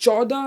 14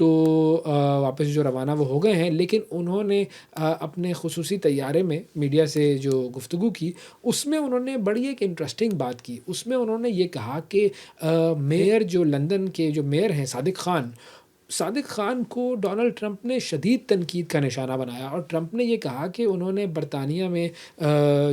تو واپس جو روانہ وہ ہو گئے ہیں، لیکن انہوں نے اپنے خصوصی طیارے میں میڈیا سے جو گفتگو کی، اس میں انہوں نے بڑی ایک انٹرسٹنگ بات کی۔ اس میں انہوں نے یہ کہا کہ میئر جو لندن کے جو میئر ہیں صادق خان کو ڈونلڈ ٹرمپ نے شدید تنقید کا نشانہ بنایا، اور ٹرمپ نے یہ کہا کہ انہوں نے برطانیہ میں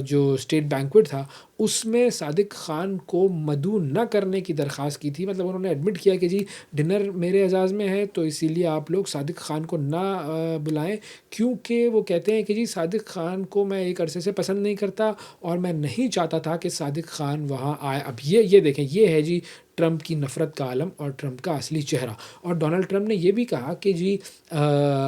جو اسٹیٹ بینکویٹ تھا اس میں صادق خان کو مدعو نہ کرنے کی درخواست کی تھی۔ مطلب انہوں نے ایڈمٹ کیا کہ جی ڈنر میرے اعزاز میں ہے، تو اسی لیے آپ لوگ صادق خان کو نہ بلائیں، کیونکہ وہ کہتے ہیں کہ جی صادق خان کو میں ایک عرصے سے پسند نہیں کرتا اور میں نہیں چاہتا تھا کہ صادق خان وہاں آئے۔ اب یہ دیکھیں، یہ ہے جی ٹرمپ کی نفرت کا عالم اور ٹرمپ کا اصلی چہرہ۔ اور ڈونلڈ ٹرمپ نے یہ بھی کہا کہ جی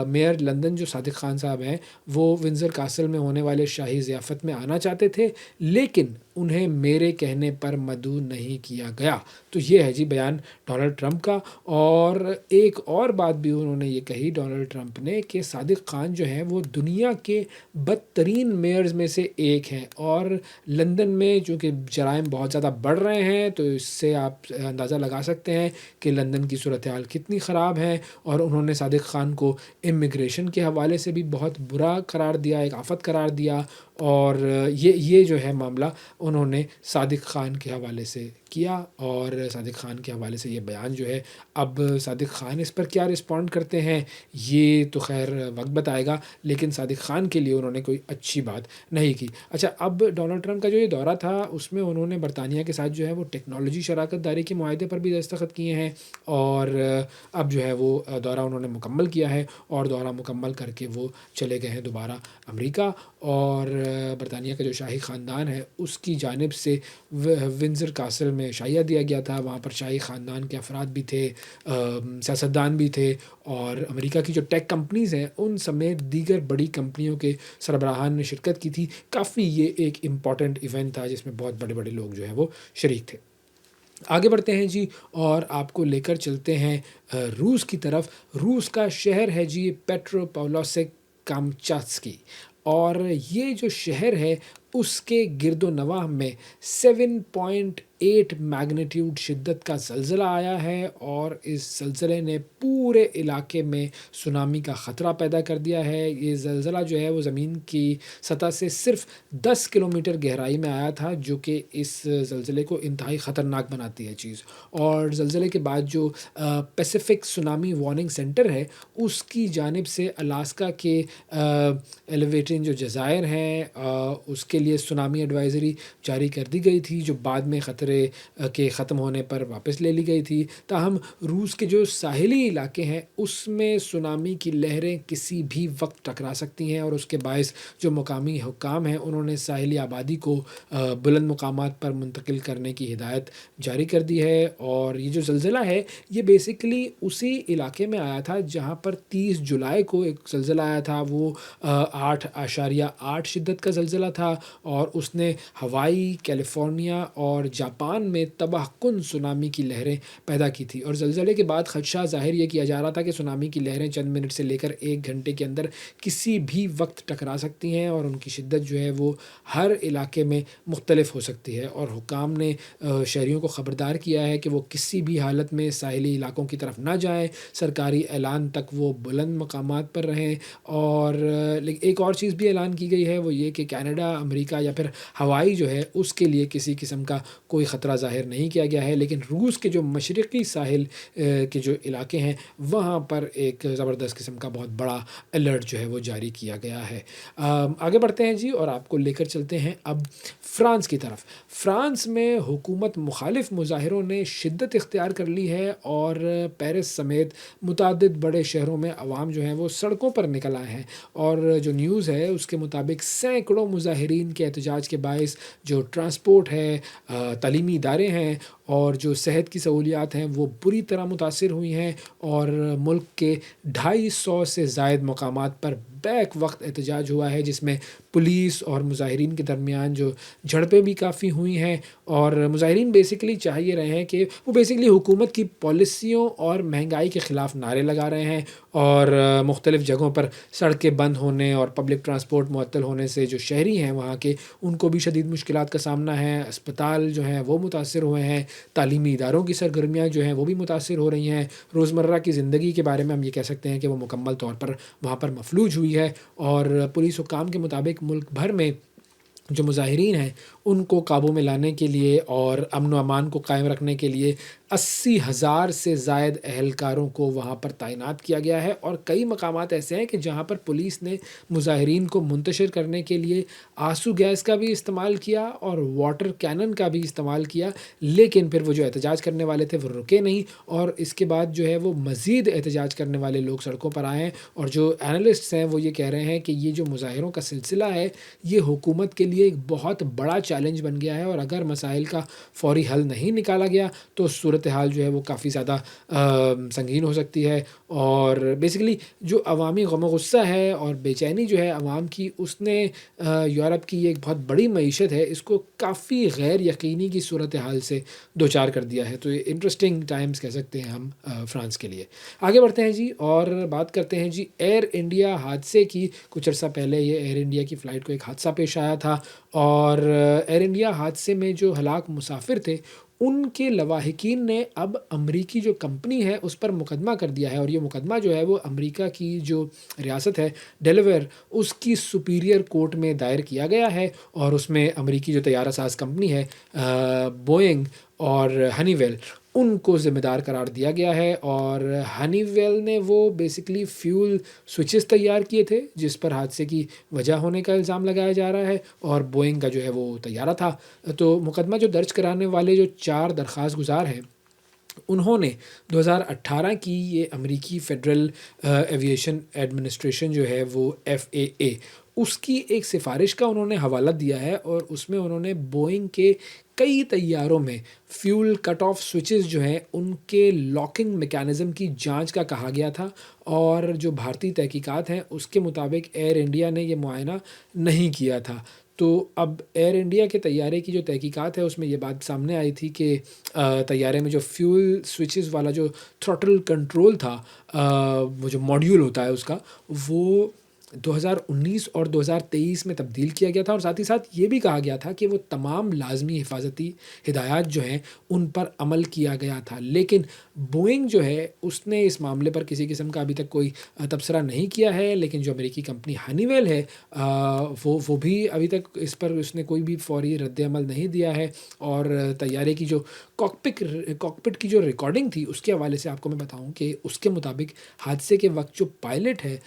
میئر لندن جو صادق خان صاحب ہیں وہ ونزر کاسل میں ہونے والے شاہی ضیافت میں آنا چاہتے تھے، لیکن انہیں میرے کہنے پر مدعو نہیں کیا گیا۔ تو یہ ہے جی بیان ڈونلڈ ٹرمپ کا۔ اور ایک اور بات بھی انہوں نے یہ کہی ڈونلڈ ٹرمپ نے کہ صادق خان جو ہیں وہ دنیا کے بدترین میئرز میں سے ایک ہیں، اور لندن میں چونکہ جرائم بہت زیادہ بڑھ رہے ہیں تو اس سے آپ اندازہ لگا سکتے ہیں کہ لندن کی صورتحال کتنی خراب ہے۔ اور انہوں نے صادق خان کو امیگریشن کے حوالے سے بھی بہت برا قرار دیا، ایک آفت قرار دیا، اور یہ جو ہے معاملہ انہوں نے صادق خان کے حوالے سے کیا، اور صادق خان کے حوالے سے یہ بیان جو ہے، اب صادق خان اس پر کیا رسپونڈ کرتے ہیں یہ تو خیر وقت بتائے گا، لیکن صادق خان کے لیے انہوں نے کوئی اچھی بات نہیں کی۔ اچھا، اب ڈونلڈ ٹرمپ کا جو یہ دورہ تھا اس میں انہوں نے برطانیہ کے ساتھ جو ہے وہ ٹیکنالوجی شراکت داری کے معاہدے پر بھی دستخط کیے ہیں، اور اب جو ہے وہ دورہ انہوں نے مکمل کیا ہے، اور دورہ مکمل کر کے وہ چلے گئے ہیں دوبارہ امریکہ۔ اور برطانیہ کا جو شاہی خاندان ہے اس کی جانب سے ونزر کاسل میں شائعہ دیا گیا تھا، وہاں پر شاہی خاندان کے افراد بھی تھے، سیاستدان بھی تھے، اور امریکہ کی جو ٹیک کمپنیز ہیں ان سمیت دیگر بڑی کمپنیوں کے سربراہان نے شرکت کی تھی۔ کافی یہ ایک امپورٹنٹ ایونٹ تھا جس میں بہت بڑے بڑے لوگ جو ہیں وہ شریک تھے۔ آگے بڑھتے ہیں جی، اور آپ کو لے کر چلتے ہیں روس کی طرف۔ روس کا شہر ہے جی پیٹرو پاولوسک کامچاتسکی، اور یہ جو شہر ہے اس کے گرد و نواح میں 7.8 میگنیٹیوڈ شدت کا زلزلہ آیا ہے، اور اس زلزلے نے پورے علاقے میں سونامی کا خطرہ پیدا کر دیا ہے۔ یہ زلزلہ جو ہے وہ زمین کی سطح سے صرف 10 کلومیٹر گہرائی میں آیا تھا، جو کہ اس زلزلے کو انتہائی خطرناک بناتی ہے چیز۔ اور زلزلے کے بعد جو پیسیفک سونامی وارننگ سینٹر ہے اس کی جانب سے الاسکا کے ایلیویٹن جو جزائر ہیں اس کے لیے سونامی ایڈوائزری جاری کر دی گئی تھی، جو بعد میں خطرے کے ختم ہونے پر واپس لے لی گئی تھی۔ تاہم روس کے جو ساحلی علاقے ہیں اس میں سونامی کی لہریں کسی بھی وقت ٹکرا سکتی ہیں، اور اس کے باعث جو مقامی حکام ہیں انہوں نے ساحلی آبادی کو بلند مقامات پر منتقل کرنے کی ہدایت جاری کر دی ہے۔ اور یہ جو زلزلہ ہے یہ بیسیکلی اسی علاقے میں آیا تھا جہاں پر 30 جولائی کو ایک زلزلہ آیا تھا، وہ 8.8 شدت کا زلزلہ تھا، اور اس نے ہوائی، کیلیفورنیا اور جاپان میں تباہ کن سونامی کی لہریں پیدا کی تھی۔ اور زلزلے کے بعد خدشہ ظاہر یہ کیا جا رہا تھا کہ سونامی کی لہریں چند منٹ سے لے کر 1 گھنٹے کے اندر کسی بھی وقت ٹکرا سکتی ہیں، اور ان کی شدت جو ہے وہ ہر علاقے میں مختلف ہو سکتی ہے۔ اور حکام نے شہریوں کو خبردار کیا ہے کہ وہ کسی بھی حالت میں ساحلی علاقوں کی طرف نہ جائیں، سرکاری اعلان تک وہ بلند مقامات پر رہیں۔ اور ایک اور چیز بھی اعلان کی گئی ہے، وہ یہ کہ کینیڈا، امریکہ یا پھر ہوائی جو ہے اس کے لیے کسی قسم کا کوئی خطرہ ظاہر نہیں کیا گیا ہے، لیکن روس کے جو مشرقی ساحل کے جو علاقے ہیں وہاں پر ایک زبردست قسم کا بہت بڑا الرٹ جو ہے وہ جاری کیا گیا ہے۔ آگے بڑھتے ہیں جی، اور آپ کو لے کر چلتے ہیں اب فرانس کی طرف۔ فرانس میں حکومت مخالف مظاہروں نے شدت اختیار کر لی ہے، اور پیرس سمیت متعدد بڑے شہروں میں عوام جو ہیں وہ سڑکوں پر نکل آئے ہیں۔ اور جو نیوز ہے اس کے مطابق سینکڑوں مظاہرین کے احتجاج کے باعث جو ٹرانسپورٹ ہے، تعلیمی ادارے ہیں اور جو صحت کی سہولیات ہیں وہ بری طرح متاثر ہوئی ہیں، اور ملک کے 250 سے زائد مقامات پر بیک وقت احتجاج ہوا ہے، جس میں پولیس اور مظاہرین کے درمیان جو جھڑپیں بھی کافی ہوئی ہیں۔ اور مظاہرین بیسیکلی چاہ یہ رہے ہیں کہ وہ بیسیکلی حکومت کی پالیسیوں اور مہنگائی کے خلاف نعرے لگا رہے ہیں، اور مختلف جگہوں پر سڑکیں بند ہونے اور پبلک ٹرانسپورٹ معطل ہونے سے جو شہری ہیں وہاں کے ان کو بھی شدید مشکلات کا سامنا ہے، اسپتال جو ہیں وہ متاثر ہوئے ہیں، تعلیمی اداروں کی سرگرمیاں جو ہیں وہ بھی متاثر ہو رہی ہیں، روزمرہ کی زندگی کے بارے میں ہم یہ کہہ سکتے ہیں کہ وہ مکمل طور پر وہاں پر مفلوج ہوئی ہے، اور پولیس حکام کے مطابق ملک بھر میں جو مظاہرین ہیں ان کو قابو میں لانے کے لیے اور امن و امان کو قائم رکھنے کے لیے 80,000 سے زائد اہلکاروں کو وہاں پر تعینات کیا گیا ہے، اور کئی مقامات ایسے ہیں کہ جہاں پر پولیس نے مظاہرین کو منتشر کرنے کے لیے آنسو گیس کا بھی استعمال کیا اور واٹر کینن کا بھی استعمال کیا، لیکن پھر وہ جو احتجاج کرنے والے تھے وہ رکے نہیں، اور اس کے بعد جو ہے وہ مزید احتجاج کرنے والے لوگ سڑکوں پر آئے ہیں، اور جو اینالسٹس ہیں وہ یہ کہہ رہے ہیں کہ یہ جو مظاہروں کا سلسلہ ہے یہ حکومت کے لیے ایک بہت بڑا چیلنج بن گیا ہے، اور اگر مسائل کا فوری حل نہیں نکالا گیا تو صورتحال جو ہے وہ کافی زیادہ سنگین ہو سکتی ہے، اور بیسیکلی جو عوامی غم و غصہ ہے اور بے چینی جو ہے عوام کی، اس نے یورپ کی ایک بہت بڑی معیشت ہے اس کو کافی غیر یقینی کی صورتحال سے دوچار کر دیا ہے۔ تو یہ انٹرسٹنگ ٹائمز کہہ سکتے ہیں ہم فرانس کے لیے۔ آگے بڑھتے ہیں جی اور بات کرتے ہیں جی ایئر انڈیا حادثے کی۔ کچھ عرصہ پہلے یہ ایئر انڈیا کی فلائٹ کو ایک حادثہ پیش آیا تھا، اور ایئر انڈیا حادثے میں جو ہلاک مسافر تھے ان کے لواحقین نے اب امریکی جو کمپنی ہے اس پر مقدمہ کر دیا ہے، اور یہ مقدمہ جو ہے وہ امریکہ کی جو ریاست ہے ڈیلاویئر اس کی سپیریئر کورٹ میں دائر کیا گیا ہے، اور اس میں امریکی جو طیارہ ساز کمپنی ہے بوئنگ اور ہنی ویل ان کو ذمہ دار قرار دیا گیا ہے، اور ہنی ویل نے وہ بیسکلی فیول سوئچز تیار کیے تھے جس پر حادثے کی وجہ ہونے کا الزام لگایا جا رہا ہے، اور بوئنگ کا جو ہے وہ طیارہ تھا۔ تو مقدمہ جو درج کرانے والے جو 4 درخواست گزار ہیں انہوں نے 2018 کی یہ امریکی فیڈرل ایویشن ایڈمنسٹریشن جو ہے وہ FAA اس کی ایک سفارش کا انہوں نے حوالہ دیا ہے، اور اس میں انہوں نے بوئنگ کے کئی طیاروں میں فیول کٹ آف سوئچز جو ہیں ان کے لاکنگ میکانزم کی جانچ کا کہا گیا تھا، اور جو بھارتی تحقیقات ہیں اس کے مطابق ایئر انڈیا نے یہ معائنہ نہیں کیا تھا۔ تو اب ایئر انڈیا کے طیارے کی جو تحقیقات ہے اس میں یہ بات سامنے آئی تھی کہ طیارے میں جو فیول سوئچز والا جو تھروٹل کنٹرول تھا، وہ جو ماڈیول ہوتا ہے اس کا، وہ 2019 اور 2023 میں تبدیل کیا گیا تھا، اور ساتھ ہی ساتھ یہ بھی کہا گیا تھا کہ وہ تمام لازمی حفاظتی ہدایات جو ہیں ان پر عمل کیا گیا تھا، لیکن بوئنگ جو ہے اس نے اس معاملے پر کسی قسم کا ابھی تک کوئی تبصرہ نہیں کیا ہے، لیکن جو امریکی کمپنی ہنی ویل ہے وہ بھی ابھی تک اس پر اس نے کوئی بھی فوری رد عمل نہیں دیا ہے، اور طیارے کی جو کاکپٹ کی جو ریکارڈنگ تھی اس کے حوالے سے آپ کو میں بتاؤں کہ اس کے مطابق حادثے کے وقت جو پائلٹ ہے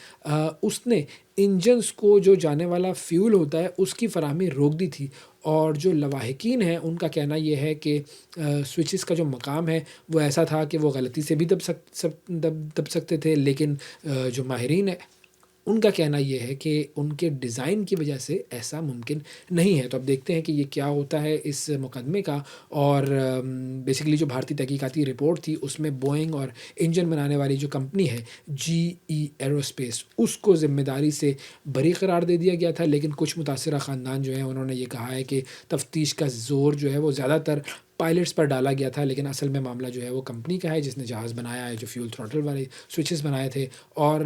اس نے انجنز کو جو جانے والا فیول ہوتا ہے اس کی فراہمی روک دی تھی، اور جو لواحقین ہیں ان کا کہنا یہ ہے کہ سوئچز کا جو مقام ہے وہ ایسا تھا کہ وہ غلطی سے بھی دب سکتے تھے، لیکن جو ماہرین ہیں ان کا کہنا یہ ہے کہ ان کے ڈیزائن کی وجہ سے ایسا ممکن نہیں ہے۔ تو اب دیکھتے ہیں کہ یہ کیا ہوتا ہے اس مقدمے کا، اور بیسیکلی جو بھارتی تحقیقاتی رپورٹ تھی اس میں بوئنگ اور انجن بنانے والی جو کمپنی ہے GE ایروسپیس اس کو ذمہ داری سے بری قرار دے دیا گیا تھا، لیکن کچھ متاثرہ خاندان جو ہیں انہوں نے یہ کہا ہے کہ تفتیش کا زور جو ہے وہ زیادہ تر پائلٹس پر ڈالا گیا تھا، لیکن اصل میں معاملہ جو ہے وہ کمپنی کا ہے جس نے جہاز بنایا ہے جو فیول تھروٹل والے سوئچز بنائے تھے۔ اور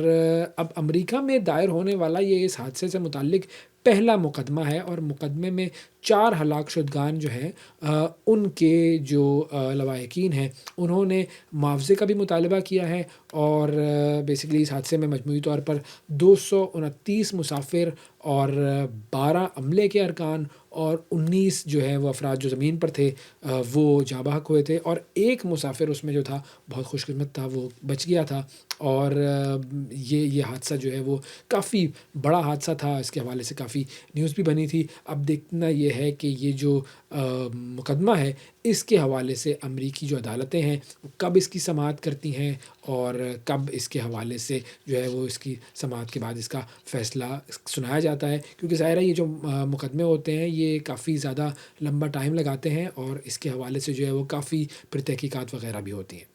اب امریکہ میں دائر ہونے والا یہ اس حادثے سے متعلق پہلا مقدمہ ہے، اور مقدمے میں 4 ہلاک شدگان جو ہیں ان کے جو لواحقین ہیں انہوں نے معاوضے کا بھی مطالبہ کیا ہے، اور بیسیکلی اس حادثے میں مجموعی طور پر 229 مسافر اور 12 عملے کے ارکان اور 19 جو ہے وہ افراد جو زمین پر تھے وہ جاں بحق ہوئے تھے، اور ایک مسافر اس میں جو تھا بہت خوش قسمت تھا، وہ بچ گیا تھا، اور یہ حادثہ جو ہے وہ کافی بڑا حادثہ تھا، اس کے حوالے سے کافی نیوز بھی بنی تھی۔ اب دیکھنا یہ ہے کہ یہ جو مقدمہ ہے اس کے حوالے سے امریکی جو عدالتیں ہیں کب اس کی سماعت کرتی ہیں، اور کب اس کے حوالے سے جو ہے وہ اس کی سماعت کے بعد اس کا فیصلہ سنایا جاتا ہے، کیونکہ ظاہر ہے یہ جو مقدمے ہوتے ہیں یہ کافی زیادہ لمبا ٹائم لگاتے ہیں، اور اس کے حوالے سے جو ہے وہ کافی پھر تحقیقات وغیرہ بھی ہوتی ہیں۔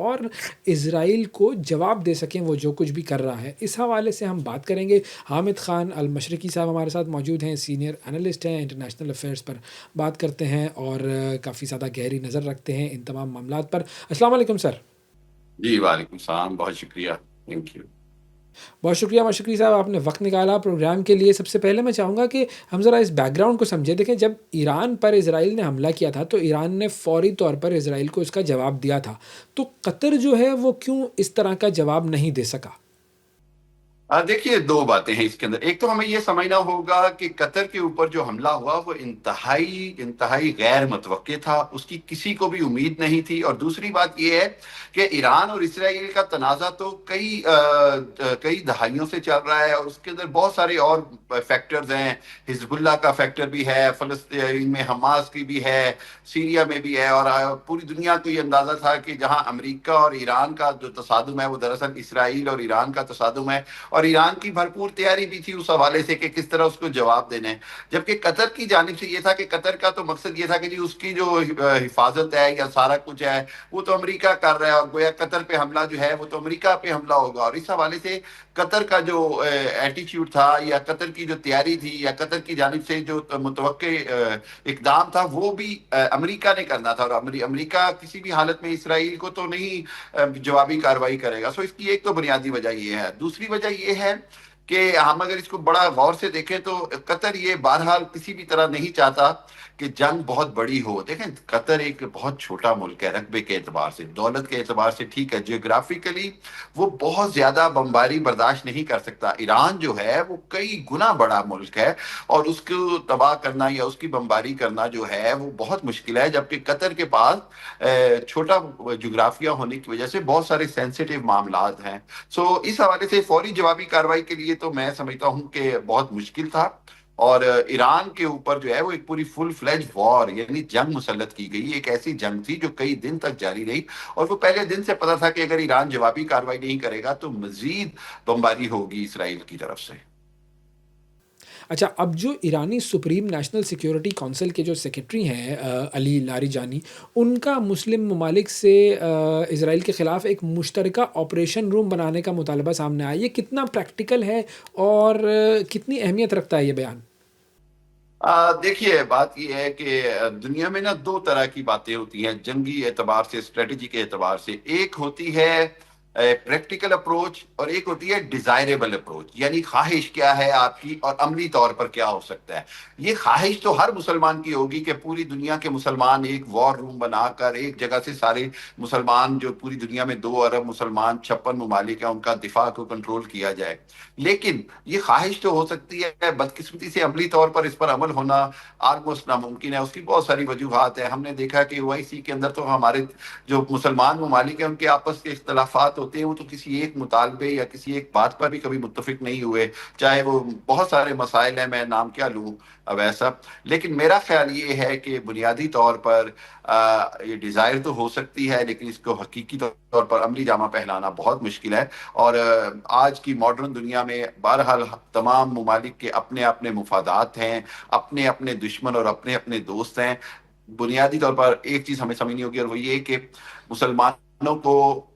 اور اسرائیل کو جواب دے سکیں وہ جو کچھ بھی کر رہا ہے. اس حوالے سے ہم بات کریں گے. حامد خان المشرقی صاحب ہمارے ساتھ موجود ہیں, سینئر انالسٹ ہیں, انٹرنیشنل افیئرس پر بات کرتے ہیں اور کافی زیادہ گہری نظر رکھتے ہیں ان تمام معاملات پر. السلام علیکم سر. جی وعلیکم السلام, بہت شکریہ, تھینک یو. بہت شکریہ مشرقی صاحب, آپ نے وقت نکالا پروگرام کے لیے. سب سے پہلے میں چاہوں گا کہ ہم ذرا اس بیک گراؤنڈ کو سمجھیں. دیکھیں, جب ایران پر اسرائیل نے حملہ کیا تھا تو ایران نے فوری طور پر اسرائیل کو اس کا جواب دیا تھا. تو قطر جو ہے وہ کیوں اس طرح کا جواب نہیں دے سکا؟ دیکھیے, دو باتیں ہیں اس کے اندر. ایک تو ہمیں یہ سمجھنا ہوگا کہ قطر کے اوپر جو حملہ ہوا وہ انتہائی غیر متوقع تھا, اس کی کسی کو بھی امید نہیں تھی. اور دوسری بات یہ ہے کہ ایران اور اسرائیل کا تنازع تو کئی دہائیوں سے چل رہا ہے, اور اس کے اندر بہت سارے اور فیکٹرز ہیں. حزب اللہ کا فیکٹر بھی ہے, فلسطین میں حماس کی بھی ہے, سیریا میں بھی ہے, اور پوری دنیا کو یہ اندازہ تھا کہ جہاں امریکہ اور ایران کا جو تصادم ہے وہ دراصل اسرائیل اور ایران کا تصادم ہے, اور ایران کی بھرپور تیاری بھی تھی اس حوالے سے کہ کس طرح اس کو جواب دینا ہے. جبکہ قطر کی جانب سے یہ تھا کہ قطر کا تو مقصد یہ تھا کہ جی اس کی جو حفاظت ہے یا سارا کچھ ہے وہ تو امریکہ کر رہا ہے, اور گویا قطر پہ حملہ جو ہے وہ تو امریکہ پہ حملہ ہوگا. اور اس حوالے سے قطر کا جو ایٹیچیوڈ تھا یا قطر کی جو تیاری تھی یا قطر کی جانب سے جو متوقع اقدام تھا وہ بھی امریکہ نے کرنا تھا, اور امریکہ کسی بھی حالت میں اسرائیل کو تو نہیں جوابی کارروائی کرے گا. سو اس کی ایک تو بنیادی وجہ یہ ہے. دوسری وجہ یہ ہے کہ ہم اگر اس کو بڑا غور سے دیکھیں تو قطر یہ بہرحال کسی بھی طرح نہیں چاہتا کہ جنگ بہت بڑی ہو. دیکھیں, قطر ایک بہت چھوٹا ملک ہے رقبے کے اعتبار سے, دولت کے اعتبار سے ٹھیک ہے, جیوگرافیکلی وہ بہت زیادہ بمباری برداشت نہیں کر سکتا. ایران جو ہے وہ کئی گنا بڑا ملک ہے, اور اس کو تباہ کرنا یا اس کی بمباری کرنا جو ہے وہ بہت مشکل ہے. جبکہ قطر کے پاس چھوٹا جغرافیہ ہونے کی وجہ سے بہت سارے سینسیٹیو معاملات ہیں. سو اس حوالے سے فوری جوابی کارروائی کے لیے تو میں سمجھتا ہوں کہ بہت مشکل تھا, اور ایران کے اوپر جو ہے وہ ایک پوری فل فلیج وار یعنی جنگ مسلط کی گئی. ایک ایسی جنگ تھی جو کئی دن تک جاری رہی, اور وہ پہلے دن سے پتا تھا کہ اگر ایران جوابی کارروائی نہیں کرے گا تو مزید بمباری ہوگی اسرائیل کی طرف سے. اچھا, اب جو ایرانی سپریم نیشنل سیکیورٹی کونسل کے جو سیکرٹری ہیں علی لاریجانی, ان کا مسلم ممالک سے اسرائیل کے خلاف ایک مشترکہ آپریشن روم بنانے کا مطالبہ سامنے آیا. یہ کتنا پریکٹیکل ہے اور کتنی اہمیت رکھتا ہے یہ بیان؟ دیکھیے, بات یہ ہے کہ دنیا میں نا دو طرح کی باتیں ہوتی ہیں جنگی اعتبار سے, اسٹریٹجی کے اعتبار سے. ایک ہوتی ہے پریکٹیکل اپروچ, اور ایک ہوتی ہے ڈیزائریبل اپروچ, یعنی خواہش کیا ہے آپ کی اور عملی طور پر کیا ہو سکتا ہے. یہ خواہش تو ہر مسلمان کی ہوگی کہ پوری دنیا کے مسلمان ایک وار روم بنا کر ایک جگہ سے سارے مسلمان جو پوری دنیا میں 2 ارب مسلمان 56 ممالک ہیں ان کا دفاع کو کنٹرول کیا جائے. لیکن یہ خواہش تو ہو سکتی ہے, بدقسمتی سے عملی طور پر اس پر عمل ہونا آلموسٹ ناممکن ہے. اس کی بہت ساری وجوہات ہیں. ہم نے دیکھا کہ OIC کے اندر تو ہمارے جو مسلمان ممالک ہیں ان کے آپس کے اختلافات ہوتے ہیں, وہ تو کسی ایک مطالبے یا کسی ایک بات پر بھی کبھی متفق نہیں ہوئے, چاہے وہ بہت سارے مسائل ہیں, میں نام کیا لوں ویسا. لیکن میرا خیال یہ ہے کہ بنیادی طور پر یہ ڈیزائر تو ہو سکتی ہے, لیکن اس کو حقیقی طور پر عملی جامہ پہنانا بہت مشکل ہے. اور آج کی ماڈرن دنیا میں بہرحال تمام ممالک کے اپنے اپنے مفادات ہیں, اپنے اپنے دشمن اور اپنے اپنے دوست ہیں. بنیادی طور پر ایک چیز ہمیں سمجھنی ہوگی, اور وہ یہ کہ مسلمانوں کو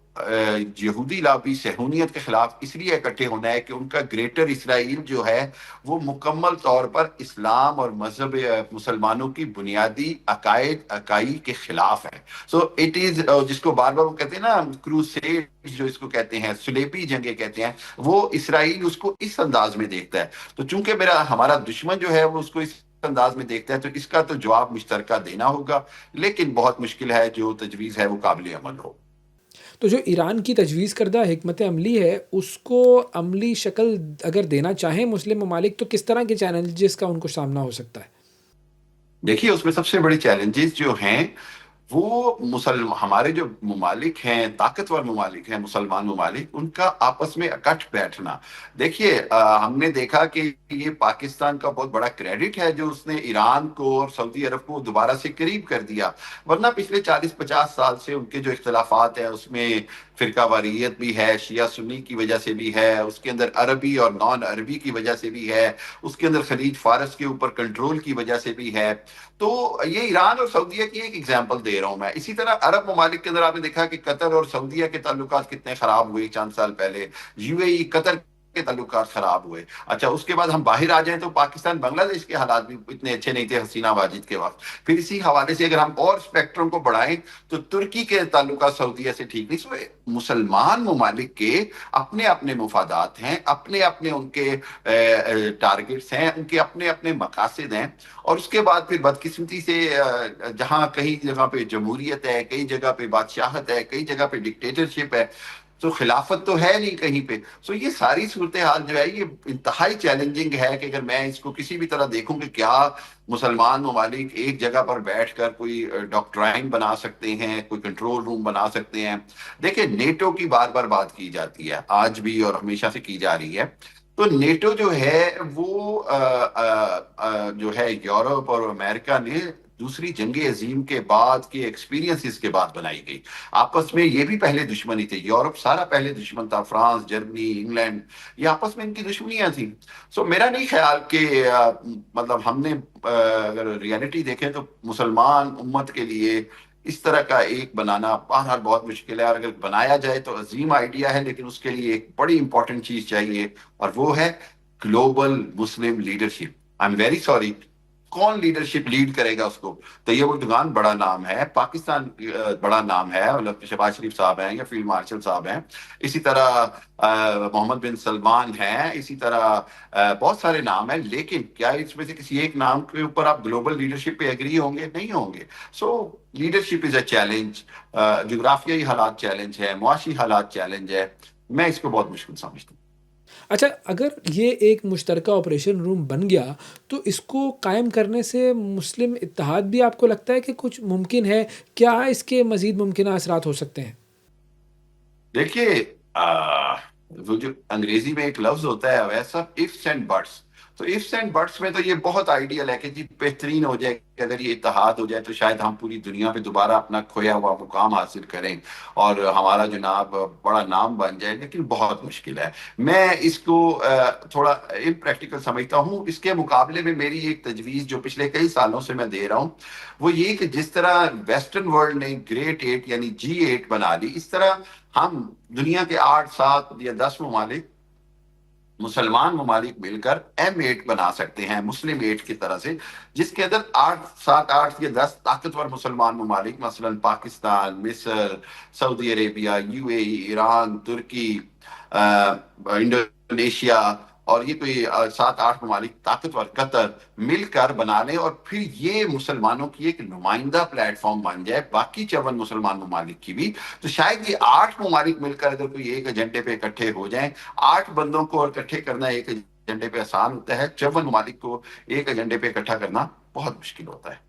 یہودی لابی صہیونیت کے خلاف اس لیے اکٹھے ہونا ہے کہ ان کا گریٹر اسرائیل جو ہے وہ مکمل طور پر اسلام اور مذہب مسلمانوں کی بنیادی عقائد کے خلاف ہے. سو اٹ از, جس کو بار بار وہ کہتے ہیں نا کروسیڈ, جو اس کو کہتے ہیں صلیبی جنگیں کہتے ہیں, وہ اسرائیل اس کو اس انداز میں دیکھتا ہے. تو چونکہ ہمارا دشمن جو ہے وہ اس کو اس انداز میں دیکھتا ہے, تو اس کا تو جواب مشترکہ دینا ہوگا, لیکن بہت مشکل ہے جو تجویز ہے وہ قابل عمل ہو. تو جو ایران کی تجویز کردہ حکمت عملی ہے اس کو عملی شکل اگر دینا چاہیں مسلم ممالک, تو کس طرح کے چیلنجز کا ان کو سامنا ہو سکتا ہے؟ دیکھیے, اس میں سب سے بڑے چیلنجز جو ہیں وہ ہمارے جو ممالک ہیں, طاقتور ممالک ہیں, مسلمان ممالک, ان کا آپس میں اکٹھ بیٹھنا. دیکھیے, ہم نے دیکھا کہ یہ پاکستان کا بہت بڑا کریڈٹ ہے جو اس نے ایران کو اور سعودی عرب کو دوبارہ سے قریب کر دیا, ورنہ پچھلے 40-50 سال سے ان کے جو اختلافات ہیں اس میں فرقہ واریت بھی ہے, شیعہ سنی کی وجہ سے بھی ہے, اس کے اندر عربی اور نان عربی کی وجہ سے بھی ہے, اس کے اندر خلیج فارس کے اوپر کنٹرول کی وجہ سے بھی ہے. تو یہ ایران اور سعودیہ کی ایک ایگزامپل دے رہا رہا ہوں میں. اسی طرح عرب ممالک کے اندر آپ نے دیکھا کہ قطر اور سعودیہ کے تعلقات کتنے خراب ہوئے چند سال پہلے, یو اے ای قطر کے تعلقات خراب ہوئے. اچھا اس کے بعد ہم باہر آ جائیں تو پاکستان بنگلہ دیش کے حالات بھی اتنے اچھے نہیں تھے حسینہ واجد کے وقت. پھر اسی حوالے سے اگر ہم اور اسپیکٹرم کو بڑھائیں تو ترکی کے تعلقات سعودیہ سے ٹھیک نہیں. سو مسلمان ممالک کے اپنے اپنے مفادات ہیں, اپنے اپنے ان کے ٹارگٹس ہیں, ان کے اپنے اپنے مقاصد ہیں. اور اس کے بعد پھر بدقسمتی سے جہاں کئی جگہ پہ جمہوریت ہے, کئی جگہ پہ بادشاہت ہے, کئی جگہ پہ ڈکٹیٹرشپ ہے, تو خلافت تو ہے نہیں کہیں پہ. سو یہ ساری صورتحال جو ہے یہ انتہائی چیلنجنگ ہے کہ اگر میں اس کو کسی بھی طرح دیکھوں کہ کیا مسلمان ممالک ایک جگہ پر بیٹھ کر کوئی ڈاکٹرائن بنا سکتے ہیں, کوئی کنٹرول روم بنا سکتے ہیں. دیکھیں نیٹو کی بار بار بات کی جاتی ہے آج بھی اور ہمیشہ سے کی جا رہی ہے. تو نیٹو جو ہے وہ جو ہے یورپ اور امریکہ نے دوسری جنگ عظیم کے بعد کے ایکسپیرینسز کے بعد بنائی گئی. آپس میں یہ بھی پہلے دشمنی تھی, یورپ سارا پہلے دشمن تھا, فرانس, جرمنی, انگلینڈ, یہ آپس میں ان کی دشمنیاں تھیں. سو میرا نہیں خیال کہ مطلب ہم نے اگر ریالٹی دیکھیں تو مسلمان امت کے لیے اس طرح کا ایک بنانا بہرحال بہت مشکل ہے, اور اگر بنایا جائے تو عظیم آئیڈیا ہے, لیکن اس کے لیے ایک بڑی امپورٹنٹ چیز چاہیے, اور وہ ہے global Muslim leadership. I am very sorry, کون لیڈرشپ لیڈ کرے گا اس کو؟ طیب اردگان بڑا نام ہے, پاکستان بڑا نام ہے, مطلب شہباز شریف صاحب ہیں یا فیلڈ مارشل صاحب ہیں, اسی طرح محمد بن سلمان ہیں, اسی طرح بہت سارے نام ہیں. لیکن کیا اس میں سے کسی ایک نام کے اوپر آپ گلوبل لیڈرشپ پہ ایگری ہوں گے؟ نہیں ہوں گے. So leadership is a challenge, جغرافیائی حالات چیلنج ہے, معاشی حالات چیلنج ہے. میں اس کو بہت مشکل سمجھتا ہوں. اچھا اگر یہ ایک مشترکہ آپریشن روم بن گیا تو اس کو قائم کرنے سے مسلم اتحاد بھی آپ کو لگتا ہے کہ کچھ ممکن ہے؟ کیا اس کے مزید ممکنہ اثرات ہو سکتے ہیں؟ دیکھیے وہ جو انگریزی میں ایک لفظ ہوتا ہے ویسا ifs and buts, تو ifs and buts میں تو یہ بہت آئیڈیل ہے کہ جی بہترین ہو جائے کہ اگر یہ اتحاد ہو جائے تو شاید ہم پوری دنیا پہ دوبارہ اپنا کھویا ہوا مقام حاصل کریں اور ہمارا جناب بڑا نام بن جائے. لیکن بہت مشکل ہے. میں اس کو تھوڑا امپریکٹیکل سمجھتا ہوں. اس کے مقابلے میں میری ایک تجویز جو پچھلے کئی سالوں سے میں دے رہا ہوں وہ یہ کہ جس طرح ویسٹرن ورلڈ نے گریٹ 8 یعنی G8 بنا لی, اس طرح ہم دنیا کے 8, 7 یا 10 ممالک, مسلمان ممالک مل کر M8 بنا سکتے ہیں, مسلم 8 کی طرح سے, جس کے اندر 7, 8 یا 10 طاقتور مسلمان ممالک مثلا پاکستان, مصر, سعودی عربیہ, یو اے ای, ایران, ترکی, انڈونیشیا اور یہ کوئی 7, 8 ممالک طاقتور, قطر مل کر بنا لیں, اور پھر یہ مسلمانوں کی ایک نمائندہ پلیٹ فارم بن جائے باقی 54 مسلمان ممالک کی بھی. تو شاید یہ 8 ممالک مل کر اگر کوئی ایک ایجنڈے پہ اکٹھے ہو جائیں, 8 بندوں کو اکٹھے کرنا ایک ایجنڈے پہ آسان ہوتا ہے, 54 ممالک کو ایک ایجنڈے پہ اکٹھا کرنا بہت مشکل ہوتا ہے.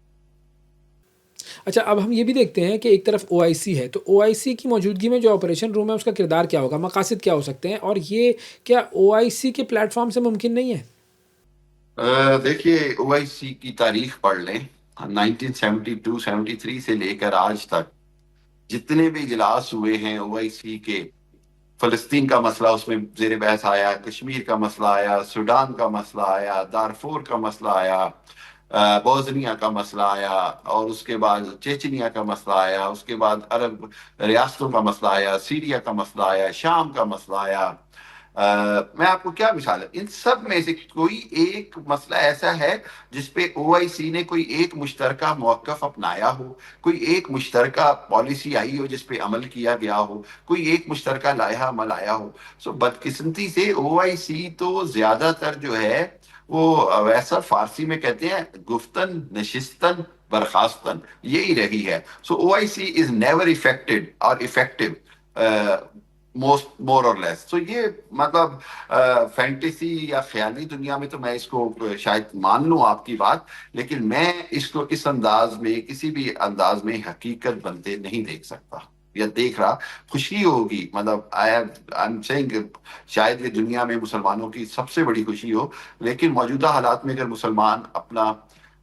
اچھا اب ہم یہ بھی دیکھتے ہیں کہ ایک طرف OIC ہے, تو OIC کی موجودگی میں جو آپریشن روم ہے اس کا کردار کیا ہوگا, مقاصد کیا ہو سکتے ہیں, اور یہ کیا OIC کے پلیٹ فارم سے ممکن نہیں ہے؟ دیکھیے OIC کی تاریخ پڑھ لیں, 1972-73 سے لے کر آج تک جتنے بھی اجلاس ہوئے ہیں OIC کے, فلسطین کا مسئلہ اس میں زیر بحث آیا, کشمیر کا مسئلہ آیا, سوڈان کا مسئلہ آیا, دارفور کا مسئلہ آیا, بوزنیا کا مسئلہ آیا, اور اس کے بعد چیچنیا کا مسئلہ آیا, اس کے بعد عرب ریاستوں کا مسئلہ آیا, سیریا کا مسئلہ آیا, شام کا مسئلہ آیا. میں آپ کو کیا مثال ہے, ان سب میں سے کوئی ایک مسئلہ ایسا ہے جس پہ OIC نے کوئی ایک مشترکہ موقف اپنایا ہو, کوئی ایک مشترکہ پالیسی آئی ہو جس پہ عمل کیا گیا ہو, کوئی ایک مشترکہ لائحہ عمل آیا ہو. سو بدقسمتی سے OIC تو زیادہ تر جو ہے وہ ویسا فارسی میں کہتے ہیں گفتن نشستن برخاستن, یہی رہی ہے. سو OIC از نیور افیکٹڈ اور افیکٹو مور اور لیس. تو یہ مطلب فینٹیسی یا خیالی دنیا میں تو میں اس کو شاید مان لوں آپ کی بات, لیکن میں اس کو اس انداز میں کسی بھی انداز میں حقیقت بنتے نہیں دیکھ سکتا یا دیکھ رہا. خوشی ہوگی, مطلب I'm saying شاید یہ دنیا میں مسلمانوں کی سب سے بڑی خوشی ہو, لیکن موجودہ حالات میں اگر مسلمان اپنا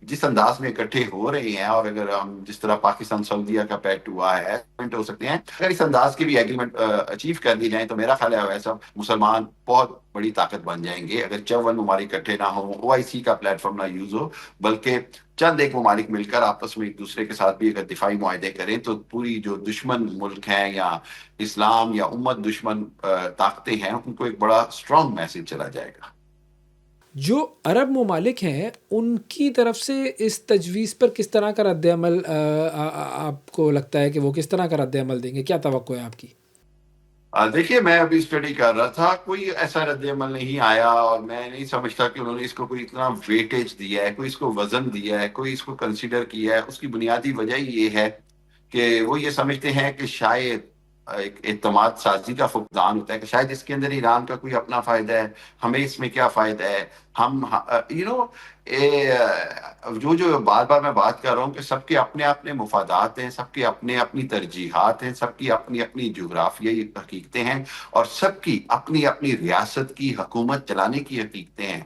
جس انداز میں اکٹھے ہو رہے ہیں، اور اگر ہم جس طرح پاکستان سعودیہ کا پیکٹ ہوا ہے ہو سکتے ہیں، اگر اس انداز کی بھی ایگریمنٹ اچیو کر لی جائیں تو میرا خیال ہے ویسا مسلمان بہت بڑی طاقت بن جائیں گے. اگر 54 ممالک اکٹھے نہ ہوں، او آئی سی کا پلیٹ فارم نہ یوز ہو، بلکہ چند ایک ممالک مل کر آپس میں ایک دوسرے کے ساتھ بھی اگر دفاعی معاہدے کریں تو پوری جو دشمن ملک ہیں یا اسلام یا امت دشمن طاقتیں ہیں ان کو ایک بڑا اسٹرانگ میسج چلا جائے گا. جو عرب ممالک ہیں ان کی طرف سے اس تجویز پر کس طرح کا رد عمل آپ کو لگتا ہے کہ وہ کس طرح کا رد عمل دیں گے؟ کیا توقع ہے آپ کی؟ دیکھیے، میں ابھی اسٹڈی کر رہا تھا، کوئی ایسا رد عمل نہیں آیا، اور میں نہیں سمجھتا کہ انہوں نے اس کو کوئی اتنا ویٹیج دیا ہے، کوئی اس کو وزن دیا ہے، کوئی اس کو کنسیڈر کیا ہے. اس کی بنیادی وجہ یہ ہے کہ وہ یہ سمجھتے ہیں کہ شاید ایک اعتماد سازی کا فقدان ہوتا ہے، کہ شاید اس کے اندر ایران کا کوئی اپنا فائدہ ہے، ہمیں اس میں کیا فائدہ ہے. ہم جو بار بار میں بات کر رہا ہوں کہ سب کے اپنے اپنے مفادات ہیں، سب کے اپنے اپنی ترجیحات ہیں، سب کی اپنی اپنی جغرافیائی حقیقتیں ہیں، اور سب کی اپنی اپنی ریاست کی حکومت چلانے کی حقیقتیں ہیں.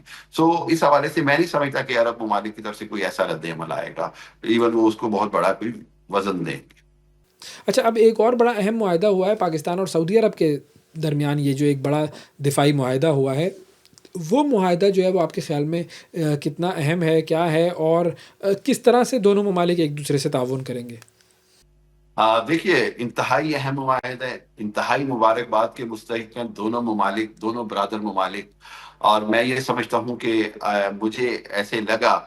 اس حوالے سے میں نہیں سمجھتا کہ عرب ممالک کی طرف سے کوئی ایسا رد عمل آئے گا، ایون وہ اس کو بہت بڑا کوئی وزن دیں گے. اچھا، اب ایک اور بڑا اہم معاہدہ ہوا ہے پاکستان اور سعودی عرب کے درمیان، یہ جو ایک بڑا دفاعی معاہدہ ہوا ہے، وہ معاہدہ جو ہے وہ آپ کے خیال میں کتنا اہم ہے، کیا ہے، اور کس طرح سے دونوں ممالک ایک دوسرے سے تعاون کریں گے؟ دیکھیے، انتہائی اہم معاہدہ ہے، انتہائی مبارکباد کے مستحق ہیں دونوں ممالک، دونوں برادر ممالک. اور میں یہ سمجھتا ہوں کہ مجھے ایسے لگا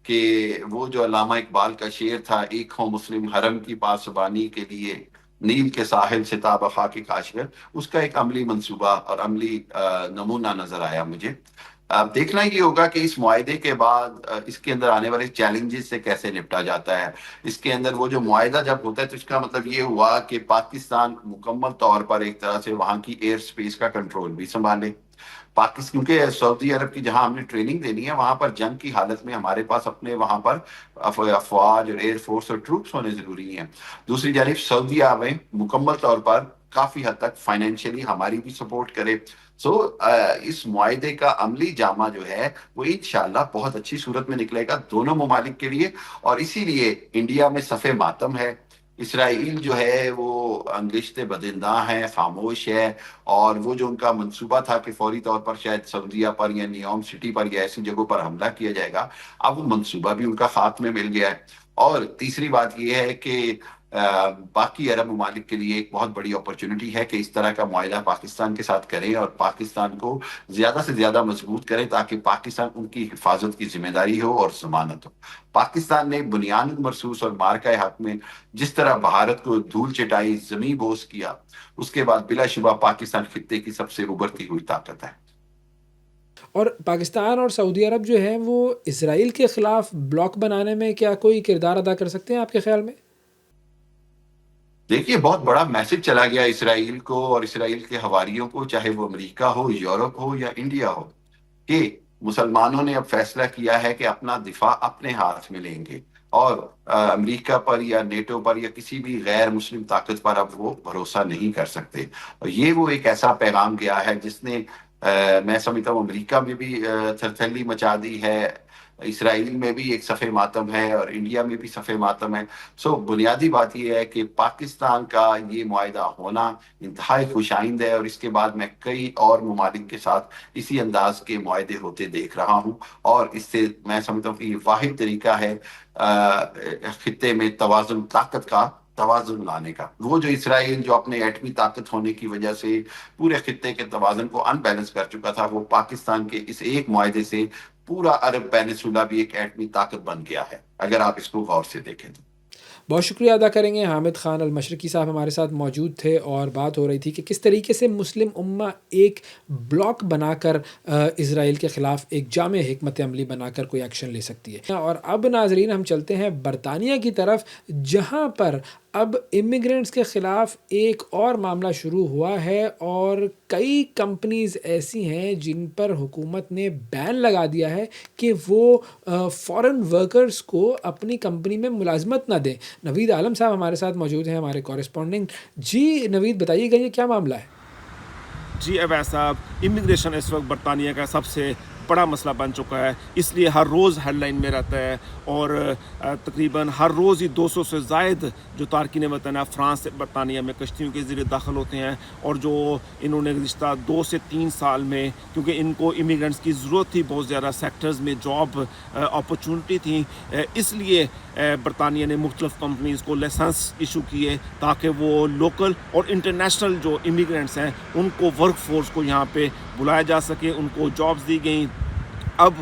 کہ وہ جو علامہ اقبال کا شعر تھا، ایک ہو مسلم حرم کی پاسبانی کے لیے نیل کے ساحل سے تاب خاک کاشغر، اس کا ایک عملی منصوبہ اور عملی نمونہ نظر آیا مجھے. اب دیکھنا یہ ہوگا کہ اس معاہدے کے بعد اس کے اندر آنے والے چیلنجز سے کیسے نپٹا جاتا ہے. اس کے اندر وہ جو معاہدہ جب ہوتا ہے تو اس کا مطلب یہ ہوا کہ پاکستان مکمل طور پر ایک طرح سے وہاں کی ایئر سپیس کا کنٹرول بھی سنبھالے. کیونکہ سعودی عرب کی جہاں ہم نے ٹریننگ دینی ہے، وہاں پر جنگ کی حالت میں ہمارے پاس اپنے وہاں پر افواج اور ایئر فورس اور ٹروپس ہونے ضروری ہیں. دوسری جانب سعودی عرب میں مکمل طور پر کافی حد تک فائنینشلی ہماری بھی سپورٹ کرے. اس معاہدے کا عملی جامہ جو ہے وہ انشاءاللہ بہت اچھی صورت میں نکلے گا دونوں ممالک کے لیے. اور اسی لیے انڈیا میں صف ماتم ہے. اسرائیل جو ہے وہ انگشت بدنداں ہے، خاموش ہے، اور وہ جو ان کا منصوبہ تھا کہ فوری طور پر شاید سعودیہ پر یا نیوم سٹی پر یا ایسی جگہوں پر حملہ کیا جائے گا، اب وہ منصوبہ بھی ان کا خاتمے مل گیا ہے. اور تیسری بات یہ ہے کہ باقی عرب ممالک کے لیے ایک بہت بڑی اپرچونٹی ہے کہ اس طرح کا معاہدہ پاکستان کے ساتھ کریں اور پاکستان کو زیادہ سے زیادہ مضبوط کریں، تاکہ پاکستان ان کی حفاظت کی ذمہ داری ہو اور ضمانت ہو. پاکستان نے بنیاد مرصوص اور مارکہ حق میں جس طرح بھارت کو دھول چٹائی، زمیں بوس کیا، اس کے بعد بلا شبہ پاکستان خطے کی سب سے ابھرتی ہوئی طاقت ہے. اور پاکستان اور سعودی عرب جو ہیں وہ اسرائیل کے خلاف بلاک بنانے میں کیا کوئی کردار ادا کر سکتے ہیں آپ کے خیال میں؟ دیکھیے، بہت بڑا میسج چلا گیا اسرائیل کو اور اسرائیل کے حواریوں کو، چاہے وہ امریکہ ہو، یورپ ہو یا انڈیا ہو، کہ مسلمانوں نے اب فیصلہ کیا ہے کہ اپنا دفاع اپنے ہاتھ میں لیں گے، اور امریکہ پر یا نیٹو پر یا کسی بھی غیر مسلم طاقت پر اب وہ بھروسہ نہیں کر سکتے. اور یہ وہ ایک ایسا پیغام گیا ہے جس نے میں سمجھتا ہوں امریکہ میں بھی تھرتھلی مچا دی ہے، اسرائیل میں بھی ایک صف ماتم ہے، اور انڈیا میں بھی صف ماتم ہے. بنیادی بات یہ ہے کہ پاکستان کا یہ معاہدہ ہونا انتہائی خوش آئند ہے، اور اس کے بعد میں کئی اور ممالک کے ساتھ اسی انداز کے معاہدے ہوتے دیکھ رہا ہوں. اور اس سے میں سمجھتا ہوں کہ یہ واحد طریقہ ہے خطے میں توازن، طاقت کا توازن لانے کا. وہ جو اسرائیل جو اپنے ایٹمی طاقت ہونے کی وجہ سے پورے خطے کے توازن کو ان بیلنس کر چکا تھا، وہ پاکستان کے اس ایک معاہدے سے پورا عرب پینسولا بھی ایک ایٹمی طاقت بن گیا ہے، اگر آپ اس کو غور سے دیکھیں تو. بہت شکریہ ادا کریں گے. حامد خان المشرقی صاحب ہمارے ساتھ موجود تھے اور بات ہو رہی تھی کہ کس طریقے سے مسلم امہ ایک بلاک بنا کر اسرائیل کے خلاف ایک جامع حکمت عملی بنا کر کوئی ایکشن لے سکتی ہے. اور اب ناظرین ہم چلتے ہیں برطانیہ کی طرف، جہاں پر اب امیگرینٹس کے خلاف ایک اور معاملہ شروع ہوا ہے، اور کئی کمپنیز ایسی ہیں جن پر حکومت نے بین لگا دیا ہے کہ وہ فارن ورکرز کو اپنی کمپنی میں ملازمت نہ دیں. نوید عالم صاحب ہمارے ساتھ موجود ہیں، ہمارے کورسپونڈنٹ. جی نوید، بتائیے گا یہ کیا معاملہ ہے؟ جی اویس صاحب، امیگریشن اس وقت برطانیہ کا سب سے بڑا مسئلہ بن چکا ہے، اس لیے ہر روز ہیڈ لائن میں رہتا ہے، اور تقریباً ہر روز ہی 200 سے زائد جو تارکین وطن ہے فرانس سے برطانیہ میں کشتیوں کے ذریعے داخل ہوتے ہیں، اور جو انہوں نے گزشتہ 2 سے 3 سال میں، کیونکہ ان کو امیگرینٹس کی ضرورت تھی، بہت زیادہ سیکٹرز میں جاب اپرچونٹی تھیں، اس لیے برطانیہ نے مختلف کمپنیز کو لائسنس ایشو کیے تاکہ وہ لوکل اور انٹرنیشنل جو امیگرینٹس ہیں ان کو ورک فورس کو یہاں پہ بلایا جا سکے، ان کو جابز دی گئیں۔ اب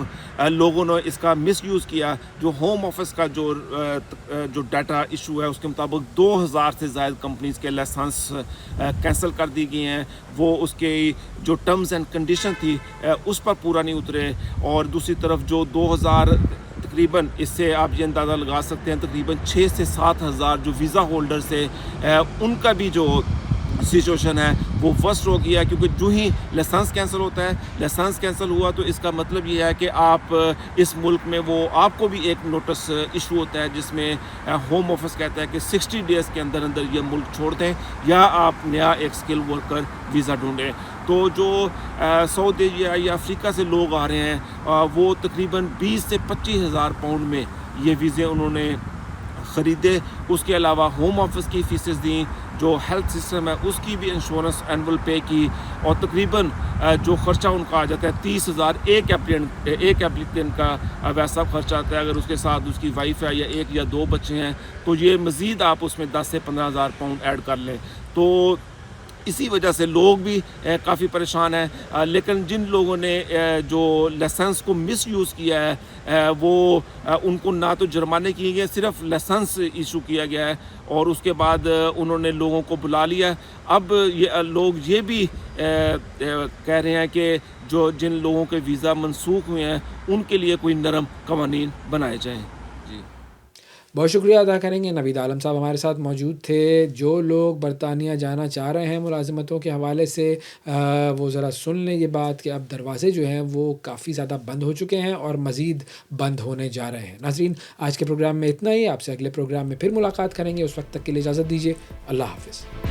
لوگوں نے اس کا مس یوز کیا، جو ہوم آفس کا جو ڈیٹا ایشو ہے اس کے مطابق 2000 سے زائد کمپنیز کے لائسنس کینسل کر دی گئی ہیں، وہ اس کے جو ٹرمز اینڈ کنڈیشن تھی اس پر پورا نہیں اترے، اور دوسری طرف جو 2000 تقریباً، اس سے آپ یہ اندازہ لگا سکتے ہیں، تقریباً 6 سے 7 ہزار جو ویزا ہولڈرز تھے ان کا بھی جو سچویشن ہے وہ ورسٹ ہو گیا، کیونکہ جو ہی لائسنس کینسل ہوتا ہے، لائسنس کینسل ہوا تو اس کا مطلب یہ ہے کہ آپ اس ملک میں، وہ آپ کو بھی ایک نوٹس ایشو ہوتا ہے جس میں ہوم آفس کہتا ہے کہ 60 ڈیز کے اندر اندر یہ ملک چھوڑ دیں یا آپ نیا ایک اسکل ورکر ویزا ڈھونڈیں۔ تو جو ساؤتھ ایشیا یا افریقہ سے لوگ آ رہے ہیں وہ تقریباً 20 سے 25 ہزار پاؤنڈ میں یہ ویزے انہوں نے خریدے، اس کے علاوہ ہوم آفس کی فیسز دیں، جو ہیلتھ سسٹم ہے اس کی بھی انشورنس اینول پے کی، اور تقریباً جو خرچہ ان کا آ جاتا ہے 30,000 ایک اپلیکینٹ کا ویسا خرچہ آتا ہے، اگر اس کے ساتھ اس کی وائف ہے یا 1 یا 2 بچے ہیں تو یہ مزید آپ اس میں 10 سے 15,000 پاؤنڈ ایڈ کر لیں۔ تو اسی وجہ سے لوگ بھی کافی پریشان ہیں، لیکن جن لوگوں نے جو لائسنس کو مس یوز کیا ہے وہ ان کو نہ تو جرمانے کیے گئے، صرف لائسنس ایشو کیا گیا ہے، اور اس کے بعد انہوں نے لوگوں کو بلا لیا۔ اب لوگ یہ بھی کہہ رہے ہیں کہ جن لوگوں کے ویزا منسوخ ہوئے ہیں ان کے لیے کوئی نرم قوانین بنائے جائیں۔ جی بہت شکریہ ادا کریں گے، نوید عالم صاحب ہمارے ساتھ موجود تھے۔ جو لوگ برطانیہ جانا چاہ رہے ہیں ملازمتوں کے حوالے سے، وہ ذرا سن لیں یہ بات کہ اب دروازے جو ہیں وہ کافی زیادہ بند ہو چکے ہیں اور مزید بند ہونے جا رہے ہیں۔ ناظرین، آج کے پروگرام میں اتنا ہی، آپ سے اگلے پروگرام میں پھر ملاقات کریں گے، اس وقت تک کے لیے اجازت دیجیے، اللہ حافظ۔